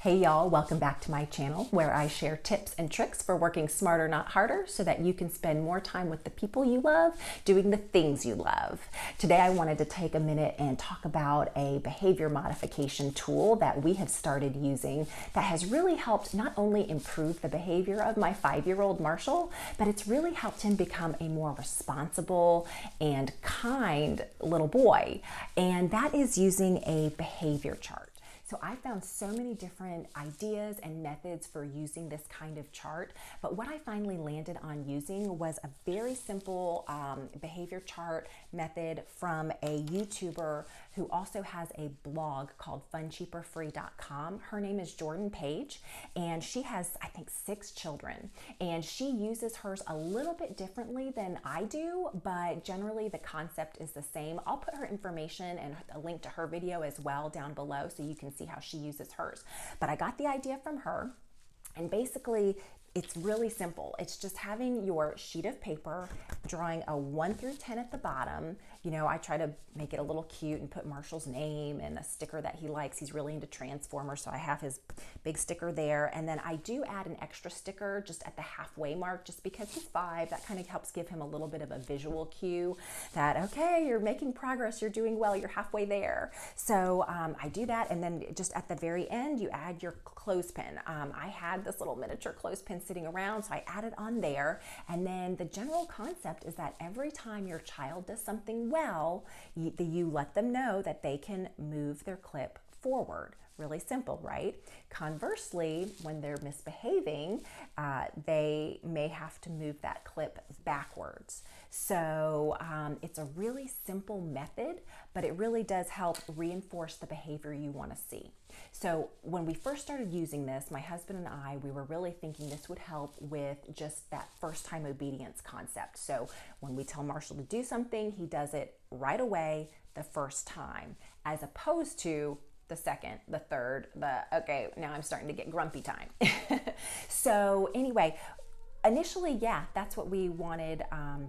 Hey y'all, welcome back to my channel where I share tips and tricks for working smarter, not harder, so that you can spend more time with the people you love, doing the things you love. Today I wanted to take a minute and talk about a behavior modification tool that we have started using that has really helped not only improve the behavior of my 5-year-old Marshall, but it's really helped him become a more responsible and kind little boy. And that is using a behavior chart. So I found so many different ideas and methods for using this kind of chart, but what I finally landed on using was a very simple behavior chart method from a YouTuber who also has a blog called funcheaperfree.com. Her name is Jordan Page, and she has, I think, 6 children, and she uses hers a little bit differently than I do, but generally the concept is the same. I'll put her information and a link to her video as well down below so you can see how she uses hers. But I got the idea from her, and basically it's really simple. It's just having your sheet of paper, drawing a 1 through 10 at the bottom. You know, I try to make it a little cute and put Marshall's name and a sticker that he likes. He's really into Transformers, so I have his big sticker there. And then I do add an extra sticker just at the halfway mark, just because he's 5. That kind of helps give him a little bit of a visual cue that, okay, you're making progress, you're doing well, you're halfway there. So I do that, and then just at the very end, you add your clothespin. I had this little miniature clothespin sitting around, so I added on there. And then the general concept is that every time your child does something well, you let them know that they can move their clip forward. Really simple, right? Conversely, when they're misbehaving, they may have to move that clip backwards. So it's a really simple method, but it really does help reinforce the behavior you want to see. So when we first started using this, my husband and I, we were really thinking this would help with just that first time obedience concept. So when we tell Marshall to do something, he does it right away the first time, as opposed to the second, the third, okay, now I'm starting to get grumpy time. So anyway, initially, yeah, that's what we wanted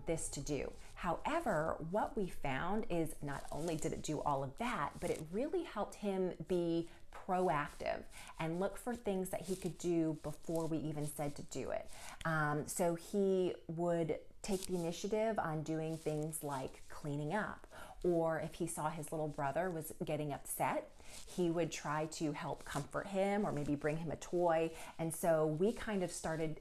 this to do. However, what we found is not only did it do all of that, but it really helped him be proactive and look for things that he could do before we even said to do it. So he would take the initiative on doing things like cleaning up, or if he saw his little brother was getting upset, he would try to help comfort him or maybe bring him a toy. And so we kind of started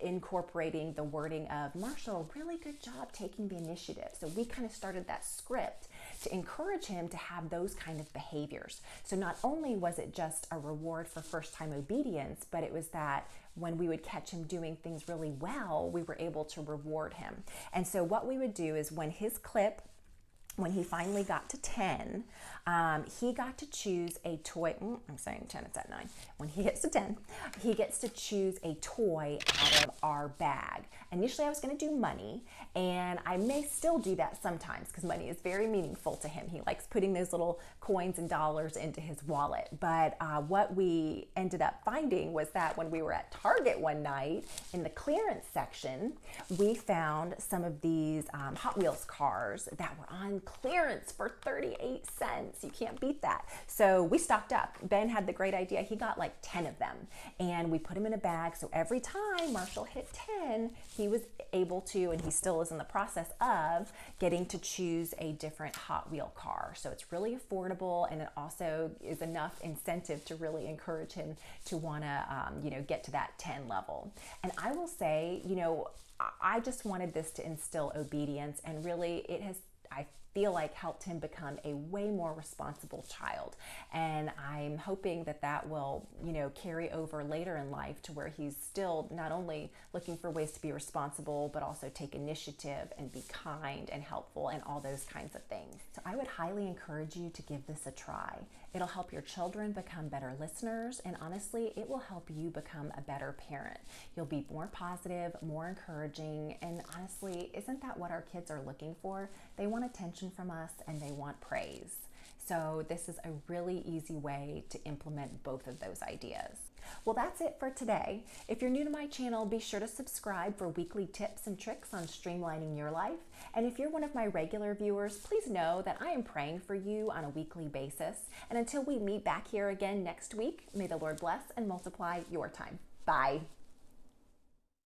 incorporating the wording of, Marshall, really good job taking the initiative. So we kind of started that script to encourage him to have those kind of behaviors. So not only was it just a reward for first time obedience, but it was that when we would catch him doing things really well, we were able to reward him. And so what we would do is when he finally got to 10, he got to choose a toy. I'm saying 10, it's at 9. When he gets to 10, he gets to choose a toy out of our bag. Initially, I was going to do money, and I may still do that sometimes because money is very meaningful to him. He likes putting those little coins and dollars into his wallet. But what we ended up finding was that when we were at Target one night in the clearance section, we found some of these Hot Wheels cars that were on clearance for 38 cents. You can't beat that. So we stocked up. Ben had the great idea. He got like 10 of them, and we put them in a bag. So every time Marshall hit 10, he was able to, and he still is in the process of, getting to choose a different Hot Wheel car. So it's really affordable, and it also is enough incentive to really encourage him to want to, get to that 10 level. And I will say, I just wanted this to instill obedience, and really it has, I feel like, helped him become a way more responsible child. And I'm hoping that that will, carry over later in life to where he's still not only looking for ways to be responsible, but also take initiative and be kind and helpful and all those kinds of things. So I would highly encourage you to give this a try. It'll help your children become better listeners, and honestly, it will help you become a better parent. You'll be more positive, more encouraging, and honestly, isn't that what our kids are looking for? They want attention from us, and they want praise. So this is a really easy way to implement both of those ideas. Well, that's it for today. If you're new to my channel, be sure to subscribe for weekly tips and tricks on streamlining your life. And if you're one of my regular viewers, please know that I am praying for you on a weekly basis. And until we meet back here again next week, may the Lord bless and multiply your time. Bye.